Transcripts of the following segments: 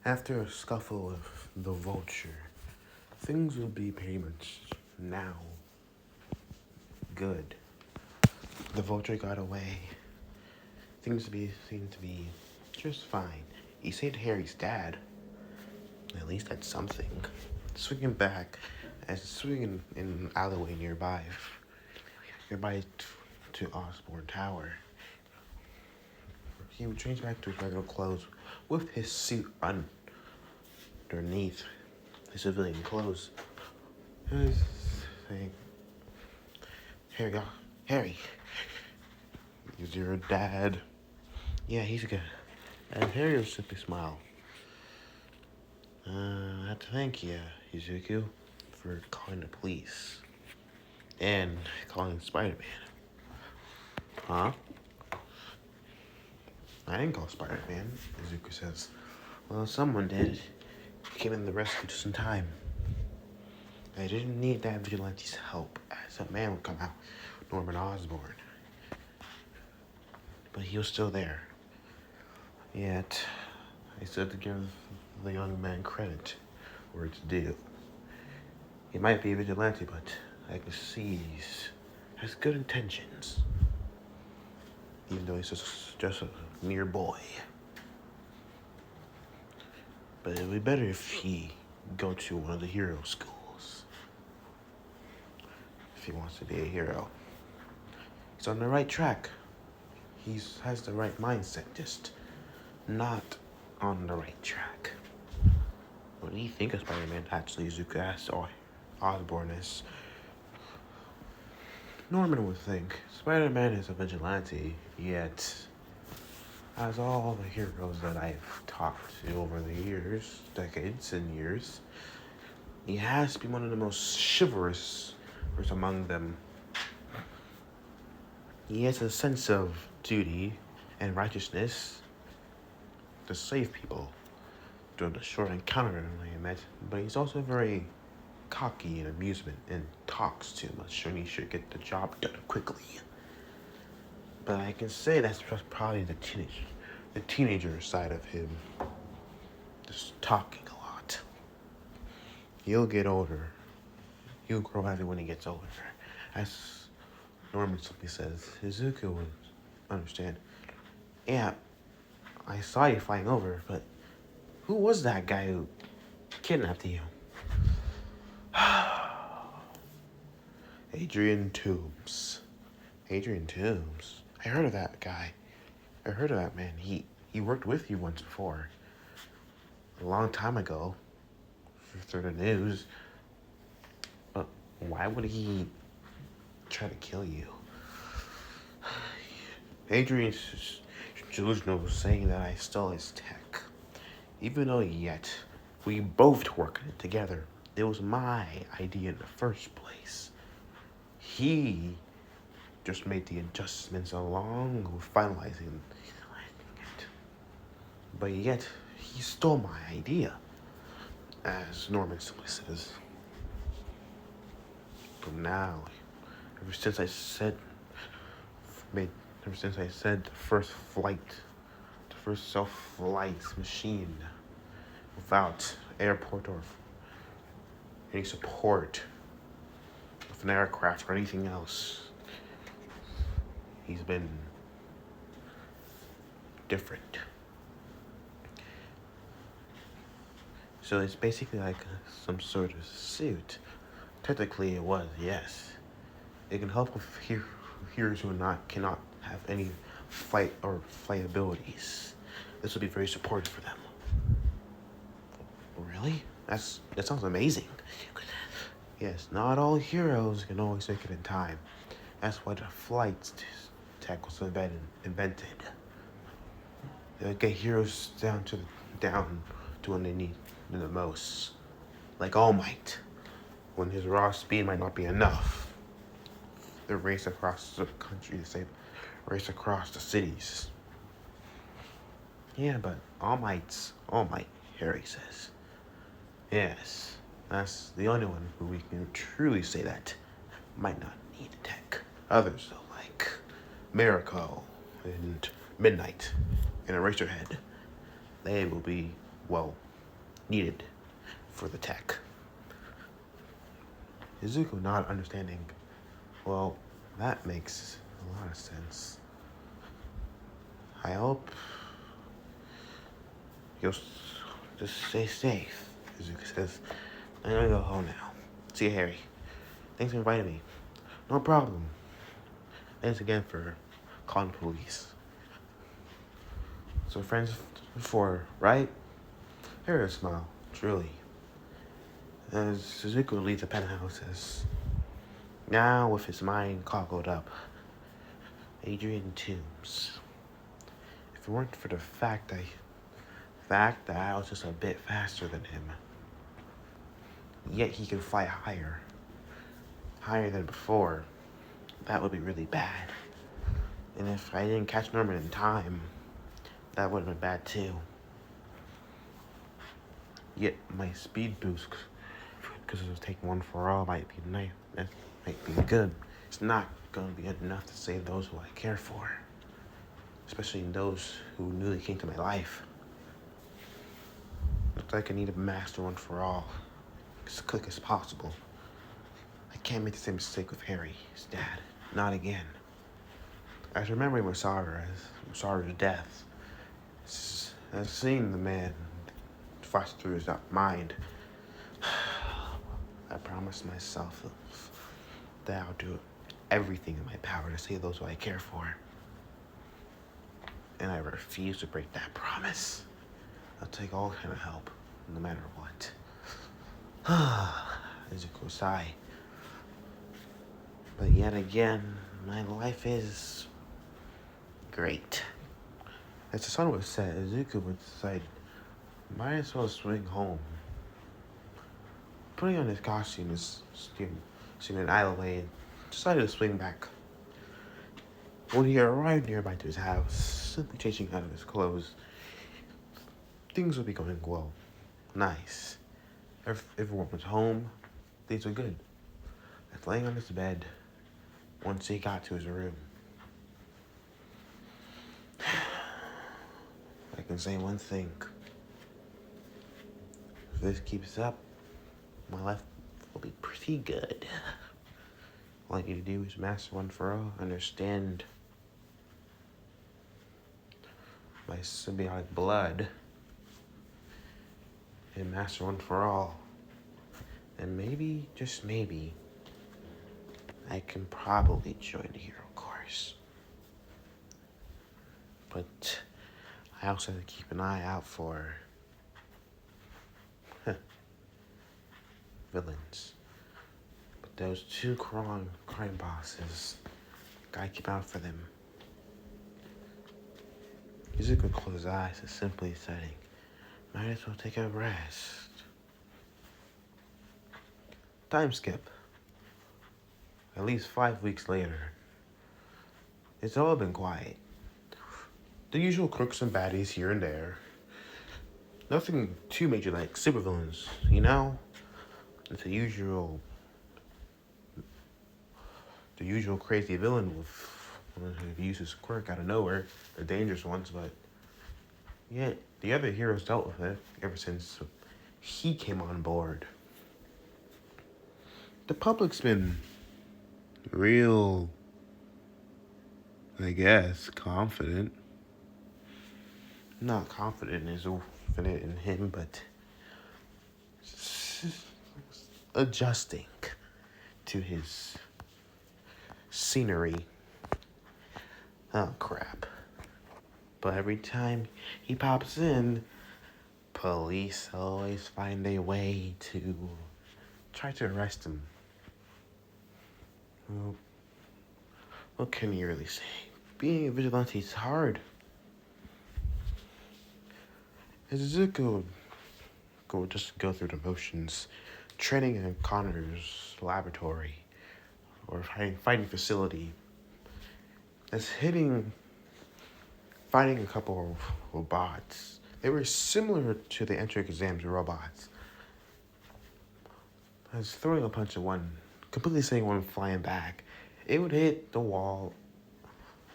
After a scuffle with the vulture, things will be pretty much now good. The vulture got away. Things seem to be just fine. He saved Harry's dad. At least that's something. Swinging back, as swinging in an alleyway nearby to Osborne Tower, he would change back to his regular clothes with his suit underneath his civilian clothes. He was saying, Harry, is your dad? Yeah, he's good. And Harry would simply smile. I have to thank you, Izuku, for calling the police. And calling Spider-Man. Huh? I didn't call Spider-Man, Izuku says. Well, someone did. He came in the rescue just in time. I didn't need that vigilante's help, as a man would come out, Norman Osborn. But he was still there. Yet, I still have to give the young man credit where it's due. He might be a vigilante, but I can see he has good intentions. Even though he's just a mere boy. But it would be better if he go to one of the hero schools. If he wants to be a hero. He's on the right track. He has the right mindset, just not on the right track. What do you think of Spider-Man? Actually, Izuku asked Osborn as Norman would think. Spider-Man is a vigilante, yet as all the heroes that I've talked to over the years, decades and years, he has to be one of the most chivalrous among them. He has a sense of duty and righteousness to save people during the short encounter I met, but he's also very cocky and amusement and talks too much, and he should get the job done quickly. But I can say that's probably the teenager side of him, just talking a lot. He'll get older. He'll grow out of it when he gets older. As Norman simply says, Izuku would understand. Yeah, I saw you flying over, but who was that guy who kidnapped you? Adrian Toombs. Adrian Toombs. I heard of that guy. I heard of that man. He worked with you once before. A long time ago. Through the news. But why would he try to kill you? Adrian delusional was saying that I stole his tech. Even though yet we both worked it together. It was my idea in the first place. He just made the adjustments along with finalizing it. But yet, he stole my idea, as Norman simply says. But now, ever since I said the first self-flight machine without airport or any support of an aircraft or anything else, he's been different. So it's basically like some sort of suit. Technically it was, yes. It can help with heroes who cannot have any flight abilities. This will be very supportive for them. Really? That sounds amazing. Yes, not all heroes can always make it in time. That's why the flight tech was invented. They'll get heroes down to when they need the most. Like All Might, when his raw speed might not be enough. They race across the country, race across the cities. Yeah, but All Might, Harry says. Yes, that's the only one who we can truly say that might not need tech. Others, though, like Miracle and Midnight and Eraserhead, they will be, well, needed for the tech. Izuku not understanding. Well, that makes a lot of sense. I hope you'll just stay safe, Izuku says. I'm gonna go home now. See you, Harry. Thanks for inviting me. No problem. Thanks again for calling the police. So friends before, right? Harry smile, truly. As Suzuku leaves the penthouses, now with his mind coggled up. Adrian Toombs. If it weren't for the fact that I was just a bit faster than him, yet he could fly higher than before, that would be really bad. And if I didn't catch Norman in time, that would have been bad too. Yet my speed boost, because it was taking one for all, might be nice. That might be good. It's not going to be enough to save those who I care for, especially those who newly came to my life. Looks like I need to master one for all, as quick as possible. I can't make the same mistake with Harry, his dad. Not again. After remembering Masara's death, I've seen the man flash through his mind. I promised myself that I'll do everything in my power to save those who I care for. And I refuse to break that promise. I'll take all kind of help, no matter what. Izuku sigh. But yet again, my life is great. As the sun was set, Izuku would decide, might as well swing home. Putting on his costume seemed an idle way and decided to swing back. When he arrived nearby to his house, simply changing out of his clothes, things would be going well. Nice. Everyone was home. Things were good. As laying on his bed, once he got to his room, I can say one thing. If this keeps up, my life will be pretty good. All I need to do is master one for all, understand my symbiotic blood, and master one for all. And maybe, just maybe, I can probably join the hero course. But I also have to keep an eye out for villains. But those two crime bosses, gotta keep out for them. Izuku closed his eyes and simply saying, might as well take a rest. Time skip. At least 5 weeks later. It's all been quiet. The usual crooks and baddies here and there. Nothing too major like supervillains, you know? It's the usual crazy villain who uses quirk out of nowhere. The dangerous ones, but yet the other heroes dealt with it ever since he came on board. The public's been real, I guess, confident. Not confident in him, but adjusting to his scenery. Oh, crap. But every time he pops in, police always find a way to try to arrest him. Well, what can you really say? Being a vigilante is hard. Izuku would just go through the motions, training in Connor's laboratory or fighting facility. As fighting a couple of robots. They were similar to the entrance exams robots. I was throwing a punch at one, completely seeing one flying back. It would hit the wall,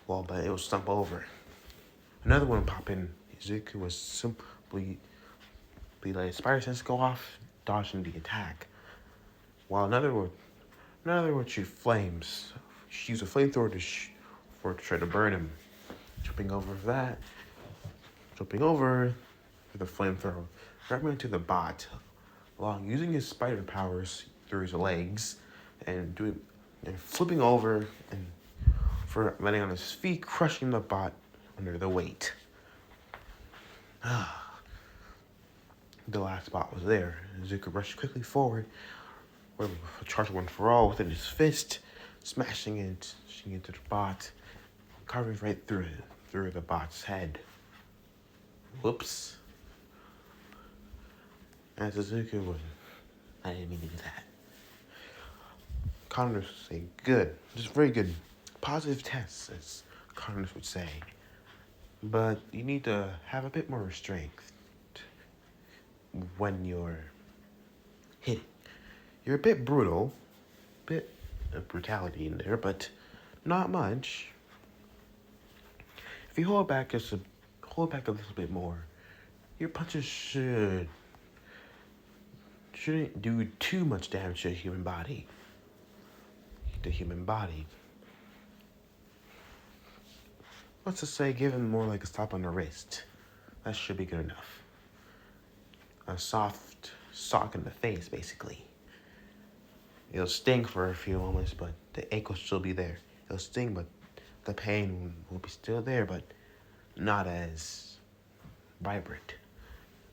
but it would stump over. Another one would pop in. Izuku was simply quickly let his spider sense go off, dodging the attack. While another would shoot flames. She used a flamethrower to try to burn him. Jumping over that, jumping over the flamethrower, grabbing into the bot, while using his spider powers through his legs, and flipping over and for landing on his feet, crushing the bot under the weight. The last bot was there. Zuko rushed quickly forward, with a charge one for all within his fist, smashing it into the bot, carving right through the bot's head. Whoops. As Zuko was, I didn't mean to do that. Connors would say, good, just very good. Positive tests, as Connors would say. But you need to have a bit more strength when you're hitting. You're a bit brutal, bit of brutality in there, but not much. If you hold back a little bit more, your punches shouldn't do too much damage to the human body. Let's just say give him more like a slap on the wrist. That should be good enough. A soft sock in the face, basically. It'll sting for a few moments, but the ache will still be there. It'll sting, but the pain will be still there, but not as vibrant.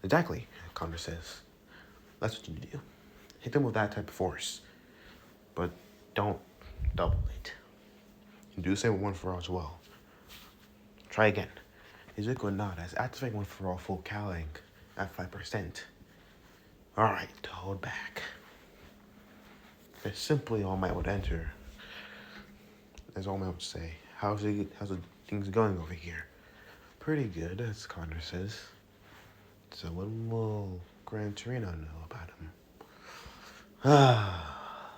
Exactly, Connor says. That's what you need to do. Hit them with that type of force, but don't double it. And do the same with One For All as well. Try again. Izuku nods, activate One For All full cowling at 5%. Alright, hold back. There's simply All Might would enter. As All Might would say, how's the things going over here? Pretty good, as Connor says. So when will Gran Torino know about him?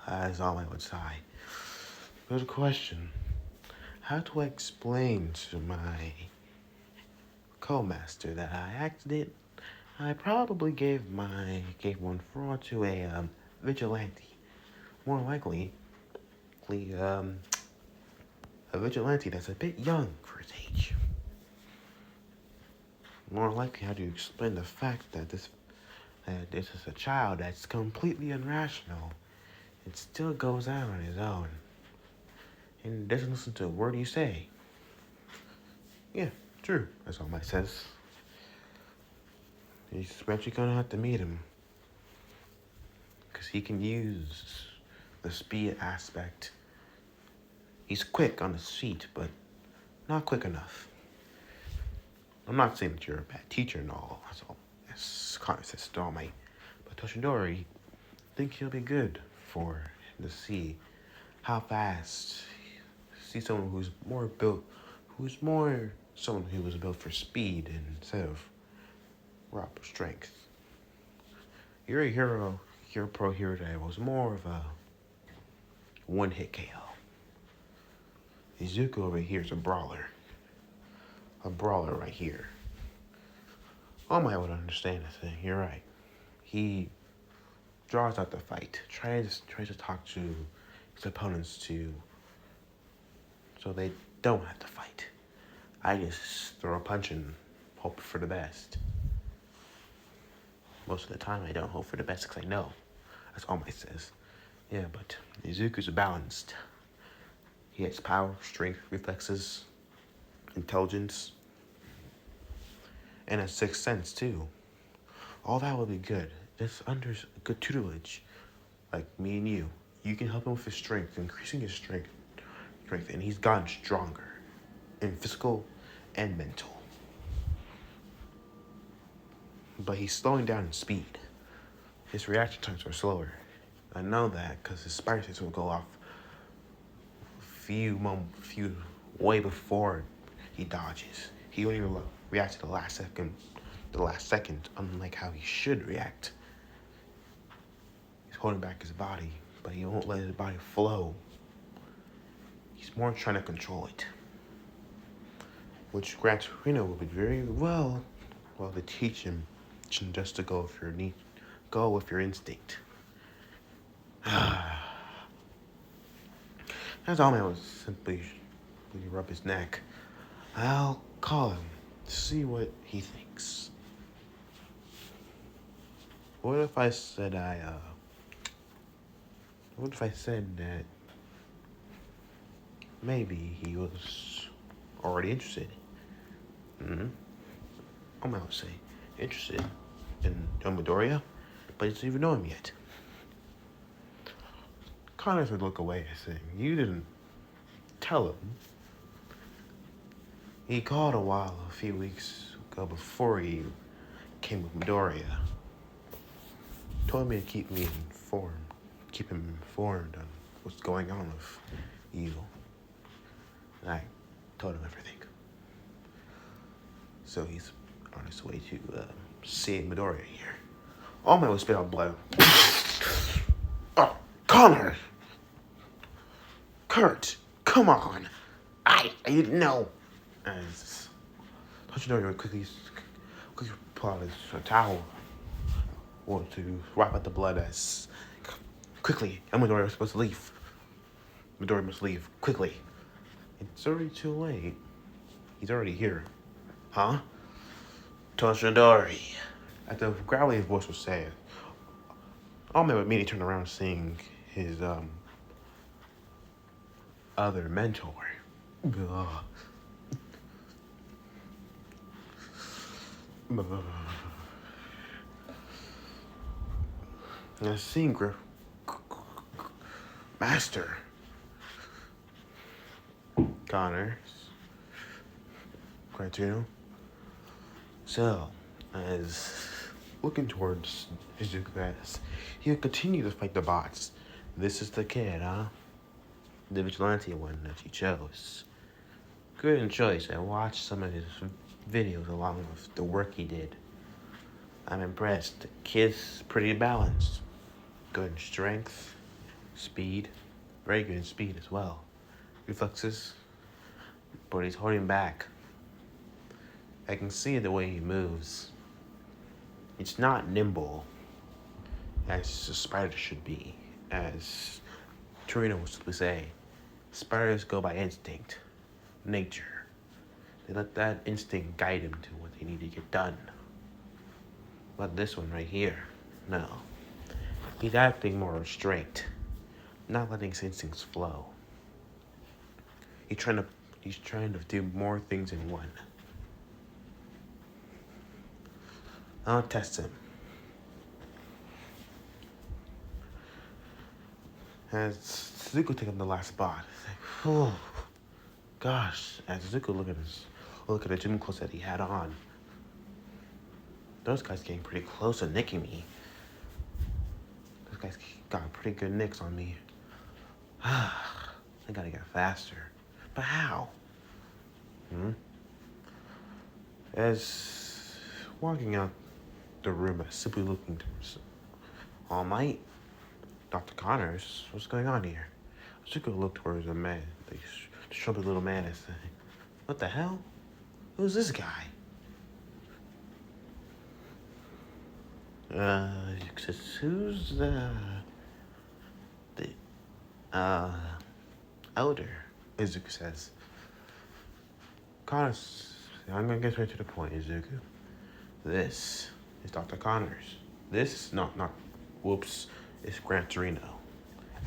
As All Might would sigh. Good question. How do I explain to my co-master that I probably gave One For All to a vigilante. More likely, a vigilante that's a bit young for his age. More likely, how do you explain the fact that this is a child that's completely irrational and still goes out on his own and doesn't listen to a word you say? Yeah, true, as All Might says. He's eventually gonna have to meet him, because he can use the speed aspect. He's quick on his feet, but not quick enough. I'm not saying that you're a bad teacher and all, that's all. As Connor says to All Might. But Toshinori, I think he'll be good for him to see how fast, see someone who's more someone who was built for speed instead of raw strength. You're a hero, you're a pro hero that was more of a one-hit KO. Izuku over here is a brawler. A brawler right here. All Might would understand the thing, you're right. He draws out the fight, tries to talk to his opponents so they don't have to fight. I just throw a punch and hope for the best. Most of the time I don't hope for the best because I know. That's all Might says. Yeah, but Izuku's balanced. He has power, strength, reflexes, intelligence, and a sixth sense too. All that would be good. Just under good tutelage, like me and you. You can help him with his strength, increasing his strength, and he's gotten stronger in physical and mental. But he's slowing down in speed. His reaction times are slower. I know that because his spider sense will go off way before he dodges. He only reacts to the last second, unlike how he should react. He's holding back his body, but he won't let his body flow. He's more trying to control it. Which Gran Torino will be very well to teach him just to go with your instinct. As Alman was simply rub his neck, I'll call him to see what he thinks. What if I said what if I said that maybe he was already interested? Mm-hmm. I might say interested in Midoriya, but he doesn't even know him yet. Connors would look away, saying, "You didn't tell him. He called a few weeks ago before you came with Midoriya. Told me to keep him informed on what's going on with you. And I told him everything. So he's on his way to see Midoriya here." All my was spit out blood. Oh, Connor! Kurt, come on! I didn't know. As Midoriya would quickly pull out his towel to wipe out the blood as quickly. Midoriya was supposed to leave. Midoriya must leave quickly. It's already too late. He's already here. Huh? Toshinori. As the growly voice was saying, Alman would immediately turn around seeing his other mentor. Ugh. And seeing Master Connors, Quintino. So, as looking towards Izuku as he would continue to fight the bots. This is the kid, huh? The vigilante one that you chose. Good choice. I watched some of his videos along with the work he did. I'm impressed. The kid's pretty balanced. Good in strength, speed, very good in speed as well. Reflexes, but he's holding back. I can see the way he moves. It's not nimble, as a spider should be. As Torino was to say, spiders go by instinct, nature. They let that instinct guide them to what they need to get done. But this one right here, no. He's acting more restrained, not letting his instincts flow. He's trying to do more things in one. I'll test him. As Zuko took him the last spot, he's like, oh gosh. As Zuko look at the gym clothes that he had on, those guys getting pretty close to nicking me. Those guys got pretty good nicks on me. I gotta get faster. But how? As walking out the room, I simply looking to himself. All Might? Dr. Connors? What's going on here? Zuko looked towards the man, the chubby little man, and said, what the hell? Who's this guy? Who's the elder? Izuku says. Connors, I'm gonna get right to the point, Izuku. This is Dr. Connors. This, whoops, is Gran Torino.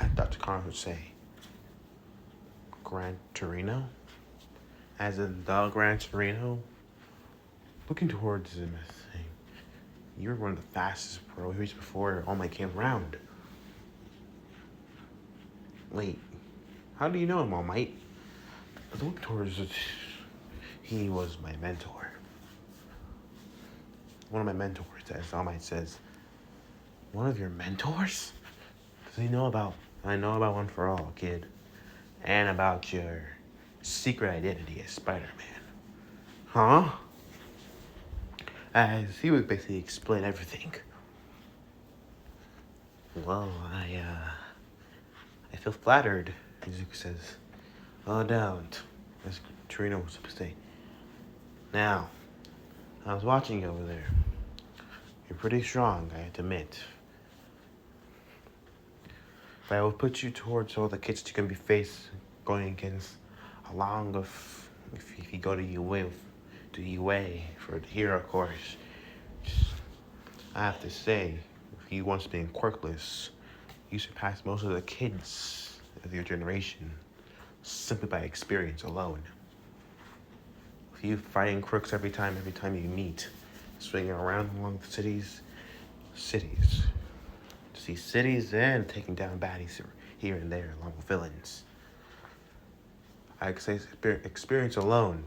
As Dr. Connors would say. Gran Torino? As in the Gran Torino? Looking towards him, saying, you were one of the fastest pro heroes before All Might came around. Wait, how do you know him, All Might? I look towards it. He was my mentor. One of my mentors, as All Might says. One of your mentors? Does he know about? I know about One for All, kid. And about your secret identity as Spider-Man. Huh? As he would basically explain everything. Well, I feel flattered, Izuku says. Oh, don't. As Torino was supposed to say. Now, I was watching you over there. You're pretty strong, I have to admit. But I will put you towards all the kids you can be going against, along with if you go to UA for the hero course. I have to say, if you once being quirkless, you surpass most of the kids of your generation simply by experience alone. If you fighting quirks every time you meet, swinging around along the cities, to see cities and taking down baddies here and there along with villains. I could say experience alone,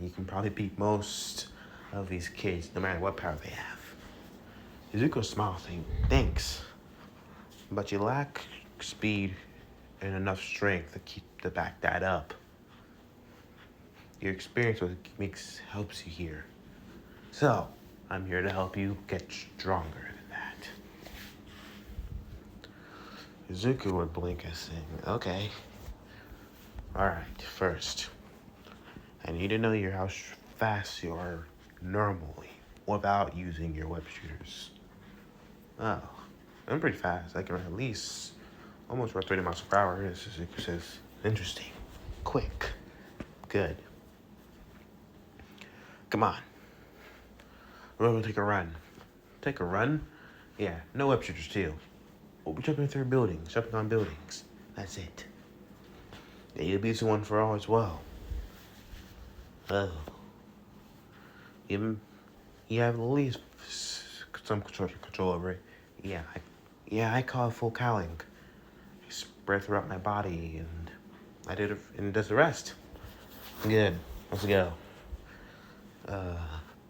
you can probably beat most of these kids, no matter what power they have. Izuku smiles saying, thanks, but you lack speed and enough strength to back that up. Your experience helps you here. So, I'm here to help you get stronger than that. Izuku would blink as saying, okay. Alright, first, I need to know how fast you are normally without using your web shooters. Oh, I'm pretty fast. I can run at least almost run 30 miles per hour. Izuku says, interesting. Quick. Good. Come on. We're gonna take a run. Take a run? Yeah, no web shooters too. We'll be jumping through buildings, jumping on buildings. That's it. Yeah, you'll be one for all as well. Oh. You have at least some control over it. Yeah, I call it full cowling. I spread throughout my body and I did it and it does the rest. Good. Let's go.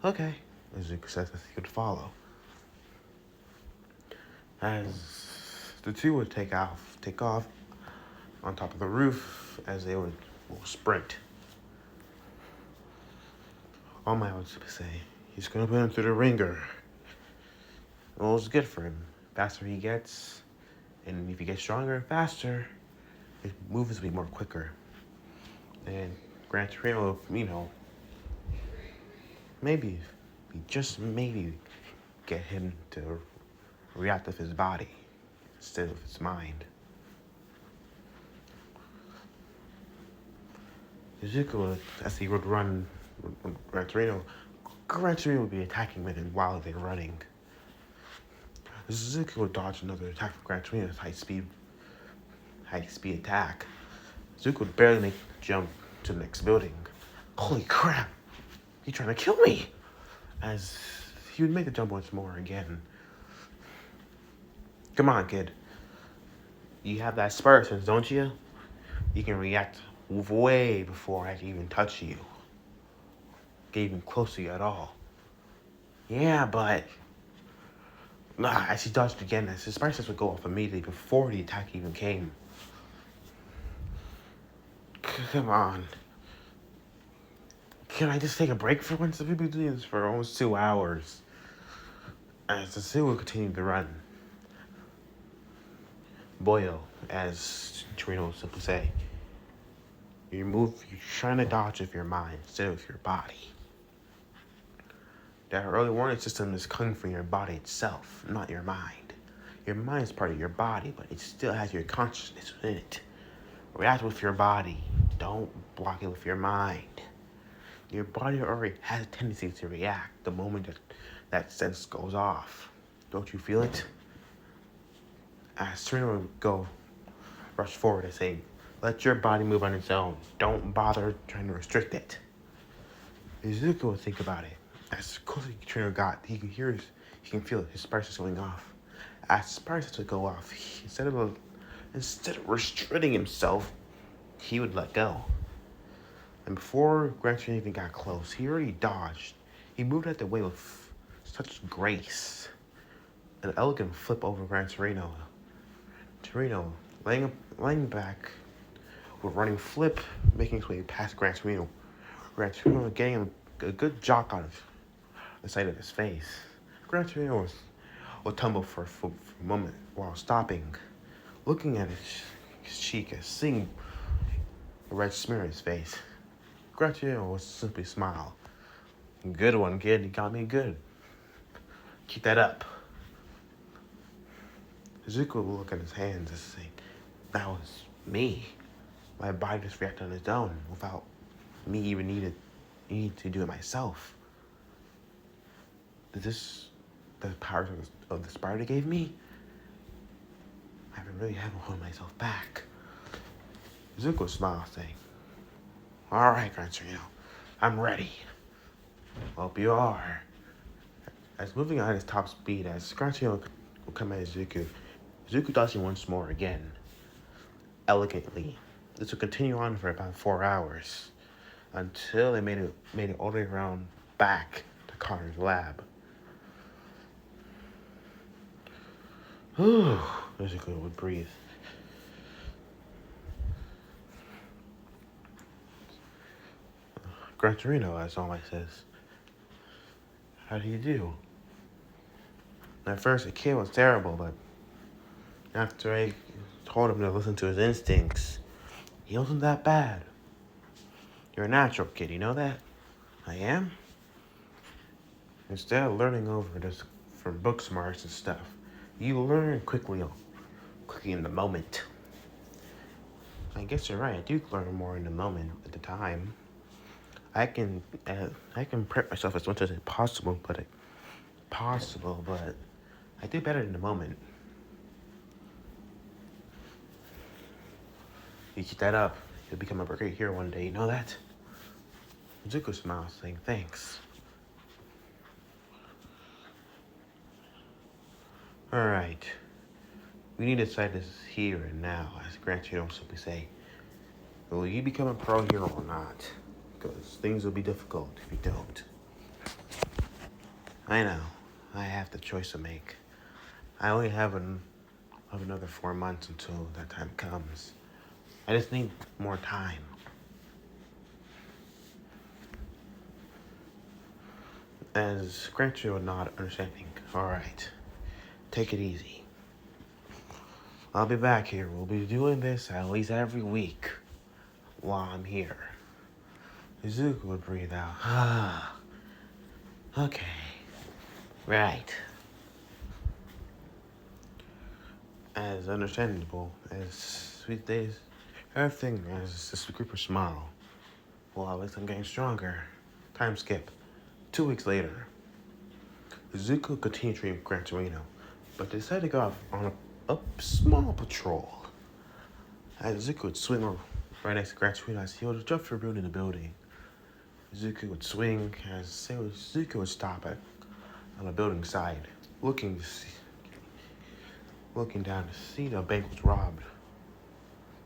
Okay. Izuku says that he could follow. As the two would take off on top of the roof as they would sprint. All my would say, he's gonna put him through the ringer. Well, it's good for him. Faster he gets, and if he gets stronger, faster, his moves will be more quicker. And Gran Torino, maybe, just maybe, get him to react with his body instead of his mind. Izuku, as he would run Gran Torino would be attacking them while they're running. Izuku would dodge another attack from Gran Torino's high speed attack. Izuku would barely make the jump to the next building. Holy crap! He's trying to kill me! As he would make the jump once more again. Come on, kid. You have that spur sense, don't you? You can react way before I can even touch you. Get even close to you at all. Yeah, but... as he dodged again, as his spire sense would go off immediately before the attack even came. Come on. Can I just take a break for once? We've been doing this for almost 2 hours. As the zoo will continue to run. Boyo, as Torino will simply say, you're trying to dodge with your mind instead of your body. That early warning system is coming from your body itself, not your mind. Your mind is part of your body, but it still has your consciousness within it. React with your body. Don't block it with your mind. Your body already has a tendency to react the moment that sense goes off. Don't you feel it? As Serena would rush forward and say, let your body move on its own. Don't bother trying to restrict it. Izuku would think about it. As close as Serena got, he can feel it, his spices going off. As spices would go off, instead of restricting himself, he would let go. And before Gran Torino even got close, he already dodged. He moved out the way with such grace. An elegant flip over Gran Torino. Torino laying back with running flip, making his way past Gran Torino. Gran Torino getting a good jock on the side of his face. Gran Torino would tumble for a moment while stopping, looking at his cheek and seeing a red smear on his face. Gran Torino would simply smile. Good one, kid. You got me good. Keep that up. Zuko will look at his hands and say, that was me. My body just reacted on its own without me even need to do it myself. Is this the powers of the spider gave me? I've been really having to hold myself back. Zuko smiled, saying, all right, Gran Torino, I'm ready. Hope you are. As moving at his top speed, as Gran Torino will come at Zuko, Zuko dodging once more again, elegantly. This will continue on for about 4 hours, until they made it all the way around back to Connor's lab. Whew, Zuko would breathe. Gran Torino, as All Might says, how do you do? At first, the kid was terrible, but after I told him to listen to his instincts, he wasn't that bad. You're a natural kid, you know that? I am? Instead of learning over this from book smarts and stuff, you learn quickly in the moment. I guess you're right, I do learn more in the moment at the time. I can prep myself as much as possible, but I do better in the moment. You keep that up, you'll become a great hero one day, you know that? Zuko smiles, saying thanks. Alright. We need to decide this here and now, as Gran Torino simply say. Will you become a pro hero or not? Because things will be difficult if you don't. I know. I have the choice to make. I only have another 4 months until that time comes. I just need more time. As Gran Torino not understanding, alright. Take it easy. I'll be back here. We'll be doing this at least every week while I'm here. Zuko would breathe out. Ah. Okay. Right. As understandable as sweet days, everything as this group of smile. Well, at least I'm getting stronger. Time skip. 2 weeks later, Zuko continued training with Gran Torino, but decided to go off on a small patrol. As Zuko would swing right next to Gran Torino as he would jump for a room in the building. Zuko would swing as Zuko would stop on the building side, looking down to see the bank was robbed.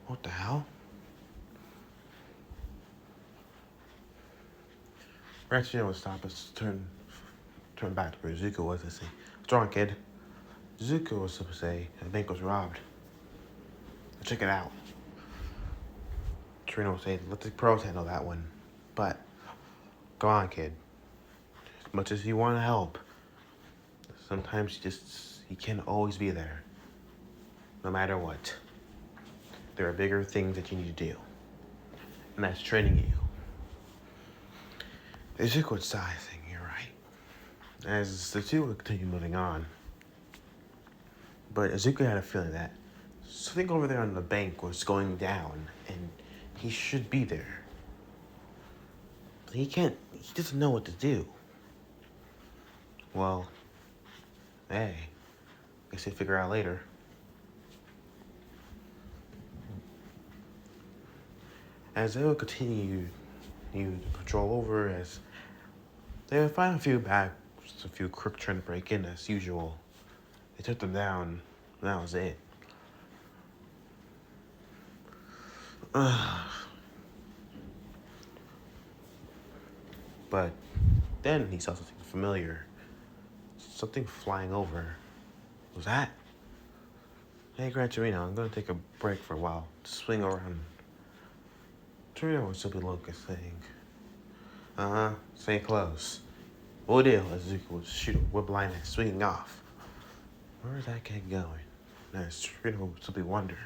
What the hell? Gran Torino would stop us, turn back to where Zuko was and say, "What's wrong, kid?" Zuko was supposed to say, "The bank was robbed. Check it out." Torino would say, "Let the pros handle that one. But, go on, kid. As much as you want to help, sometimes you can't always be there. No matter what. There are bigger things that you need to do. And that's training you." Zuko would sigh, saying, "You're right." As the two would continue moving on. But Zuko had a feeling that something over there on the bank was going down, and he should be there. But he doesn't know what to do. Well, hey, guess he'll figure out later. As they would continue to patrol over, as they would find a few crooks trying to break in as usual. They took them down, and that was it. But then he saw something familiar. Something flying over. What was that? "Hey, Gran Torino, I'm going to take a break for a while. Swing around." Torino would simply look and saying, stay close. What deal? As Zuko would shoot a whip line and swinging off. Where is that kid going? As Torino would simply wonder,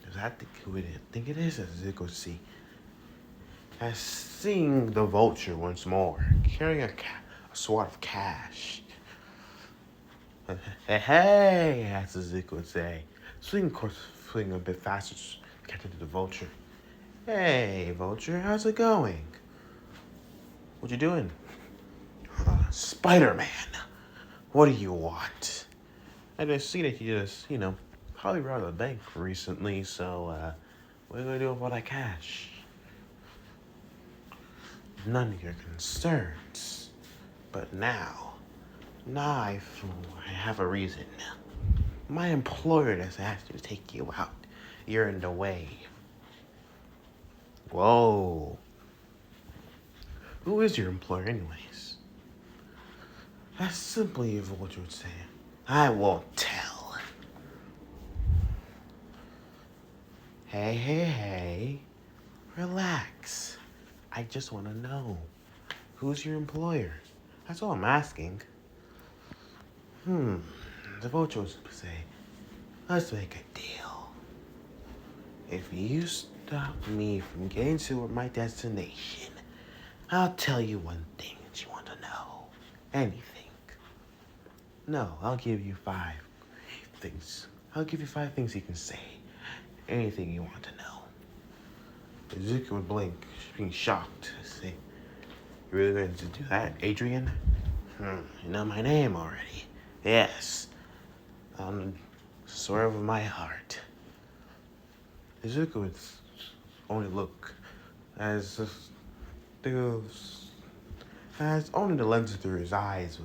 is that who it think it is? As Zuko would see. As seeing the vulture once more, carrying a swat of cash, Hey, as Zeke would say. Swing, of course, swing a bit faster to catch into the vulture. Hey, vulture, how's it going? What you doing? Spider-Man, what do you want? I just see that you just, probably robbed a bank recently, so, what are you gonna do with all that cash? None of your concerns. But now I have a reason. My employer has asked me to take you out. You're in the way. Whoa. Who is your employer, anyways? That's simply what you would say. I won't tell. Hey. Relax. I just want to know. Who's your employer? That's all I'm asking. The vulture would say, let's make a deal. If you stop me from getting to my destination, I'll tell you one thing that you want to know. Anything. No, I'll give you 5 things. I'll give you 5 things you can say. Anything you want to know. Zuko would blink, being shocked. Say, you really going to do that, Adrian? You know my name already. Yes. On the swear of my heart. Zuko would only look as only the lenses through his eyes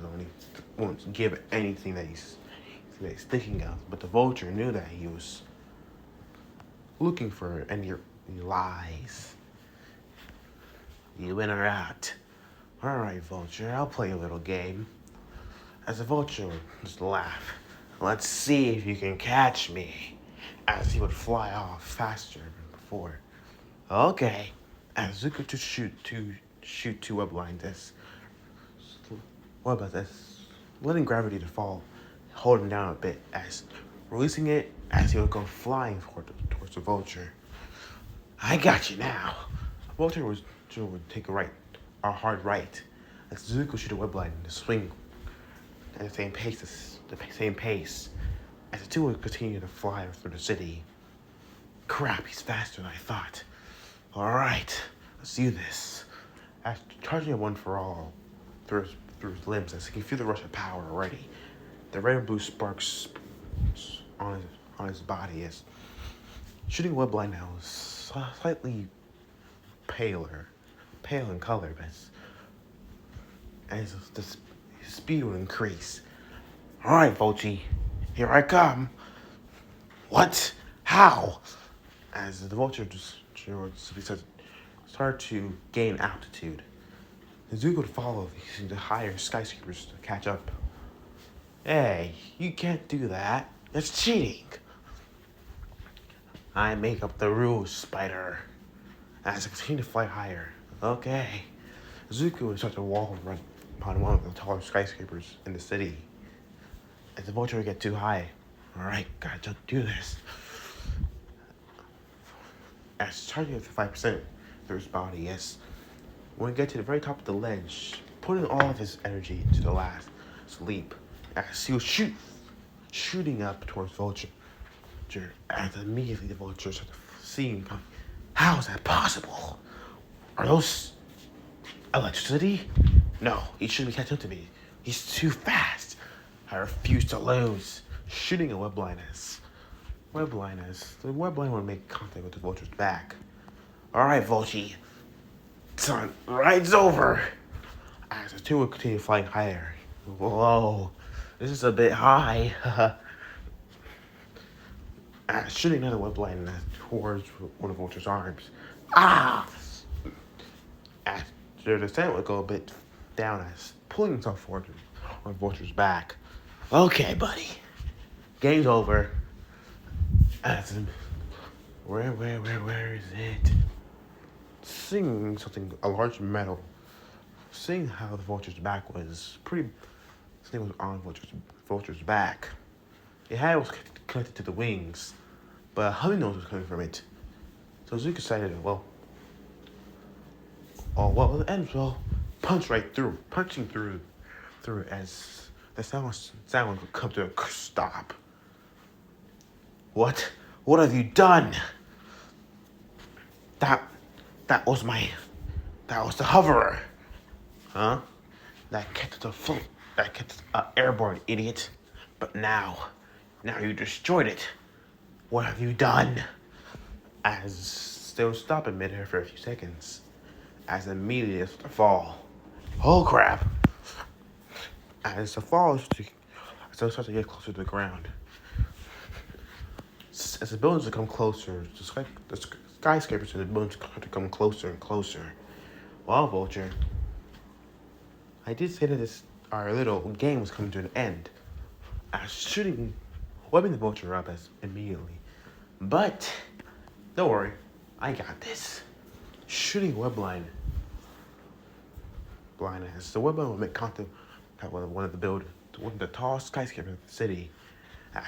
won't give anything that he's thinking of. But the vulture knew that he was looking for any lies. You in or out? All right, vulture, I'll play a little game. As the vulture would just laugh. Let's see if you can catch me. As he would fly off faster than before. Okay. As Zuko to shoot two web lines as letting gravity to fall, hold him down a bit as releasing it as he would go flying towards the vulture. I got you now. Vulture would take a hard right. As Zuko shoot a web line to swing at the same pace as the two would continue to fly through the city. Crap, he's faster than I thought. Alright, let's do this. After charging a one for all through his limbs, as he can feel the rush of power already. The red and blue sparks on his body as shooting web line now is slightly pale in color, but as the speed will increase. Alright, Volchi, here I come. What? How? As the vulture started to gain altitude, the Zuko would follow using the higher skyscrapers to catch up. Hey, you can't do that. That's cheating. I make up the rules, Spider. As I continue to fly higher. Okay. Zuko would start to walk right upon one of the taller skyscrapers in the city. As the vulture would get too high. Alright, gotta do this. As charging at 5% through his body, yes. When we get to the very top of the ledge, putting all of his energy into the last leap, as he was shooting up towards Vulture, as immediately the Vulture started seeing, how is that possible? Are those electricity? No, he shouldn't be catching up to me. He's too fast. I refuse to lose. Shooting a web line the web line would make contact with the vulture's back. Alright, Vulchi. Sun rides over. As the two would continue flying higher. Whoa, this is a bit high. Shooting another web line towards one of Vulture's arms. Ah! As the descent would go a bit down as pulling himself forward on Vulture's back. Okay, buddy. Game's over. As where is it? Seeing a large metal. Seeing how the vulture's back was something was on vulture's back. It was connected to the wings, but a humming noise was coming from it. So Zuko decided, the end, punching through it as the sound would come to a stop. What? What have you done? That that was the hoverer. Huh? That kept it afloat. That kept it airborne, idiot. But now you destroyed it. What have you done? As they would stop in midair for a few seconds, as immediately as the fall. Oh crap! As the fall starts to get closer to the ground, as the buildings come closer, the skyscrapers and the buildings start to come closer and closer. Well, Vulture, I did say that our little game was coming to an end. I was webbing the Vulture up immediately. But, don't worry, I got this. Shooting webline. Blind ass. The webline will make contact with one of the tallest skyscrapers in the city.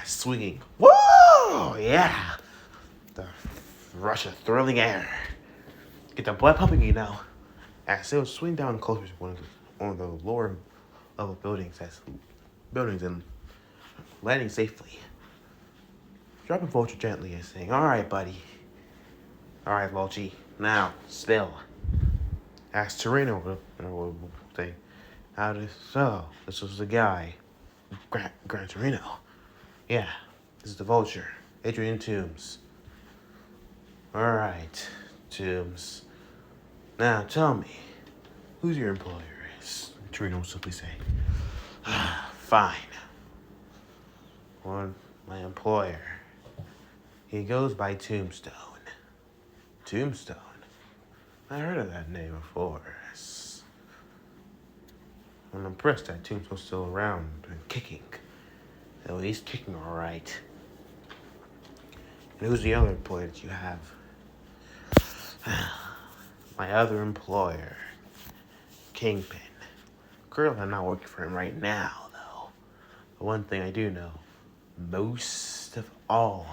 Swinging. Whoa! Yeah! The rush of thrilling air. Get the blood pumping, As they would swing down closer to one of the lower level buildings and landing safely. Dropping Vulture gently and saying, "Alright, buddy. Alright, Vulture. Now, spill." As Torino would say, this was the guy. Gran Torino. Yeah, this is the Vulture. Adrian Toombs. Alright, Toombs. Now tell me, who's your employer is? Torino will simply say. Fine. Well, my employer. He goes by Tombstone. Tombstone? I heard of that name before. I'm impressed that Tombstone's still around and kicking. Though he's kicking alright. And who's the other employer that you have? My other employer, Kingpin. Currently, I'm not working for him right now, though. The one thing I do know, most of all,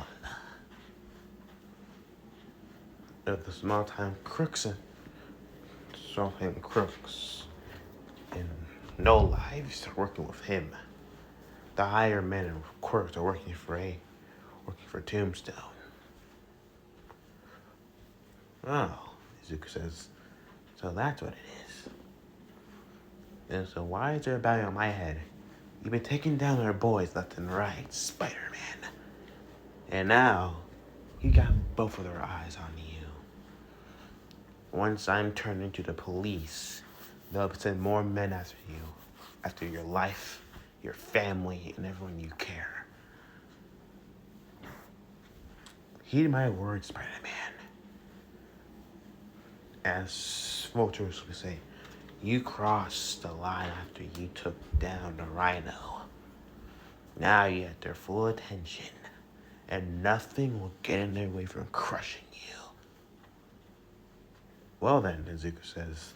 of the small-time crooks and no lives are working with him. The higher men and quirks are working for Tombstone. Oh, Izuku says, so that's what it is. And so why is there a bounty on my head? You've been taking down our boys left and right, Spider-Man. And now, you got both of their eyes on you. Once I'm turned into the police, they'll send more men after your life, your family, and everyone you care. Heed my words, Spider-Man. As Vultures would say, you crossed the line after you took down the Rhino. Now you have their full attention, and nothing will get in their way from crushing you. Well then, Izuku says,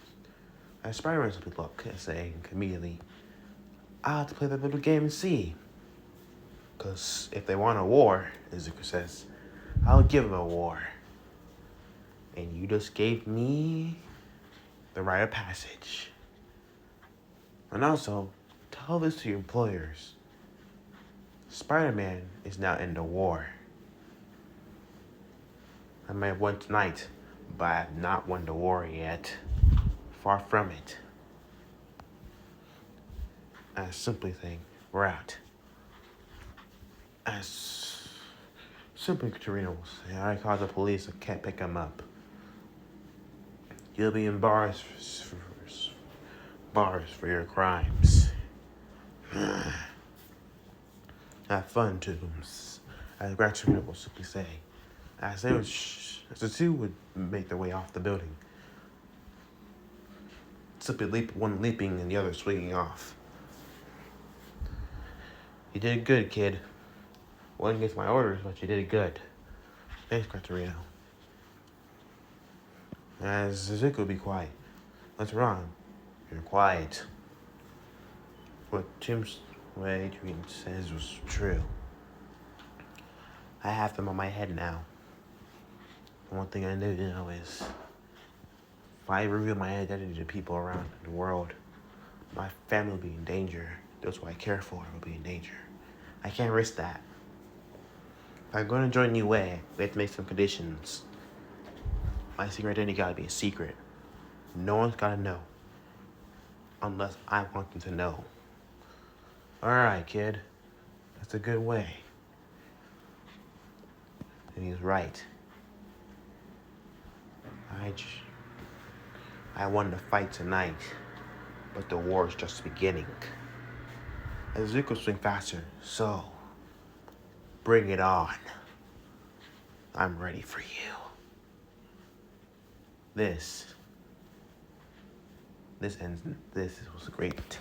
as Spider-Man simply saying immediately, I'll have to play that little game and see. Because if they want a war, Izuku says, I'll give them a war. And you just gave me the rite of passage. And also, tell this to your employers. Spider-Man is now in the war. I may have won tonight, but I have not won the war yet. Far from it. I simply think we're out. As simply Torino will say, I called the police, I can't pick him up. You'll be in bars for your crimes. Have fun, Toombs. As Gran Torino will simply say. As the two would make their way off the building. Simply one leaping and the other swinging off. You did good, kid. Wasn't against my orders, but you did good. Thanks, Gran Torino. As Izuku, be quiet. What's wrong? You're quiet. What Adrian says was true. I have them on my head now. One thing I need to know is, if I reveal my identity to people around the world, my family will be in danger. those who I care for will be in danger. I can't risk that. If I'm going to join New Way, we have to make some conditions. My secret identity gotta be a secret. No one's gotta know. Unless I want them to know. Alright, kid. That's a good way. And he's right. I won the fight tonight, but the war is just beginning. As Zuko swing faster, so bring it on. I'm ready for you. This was great.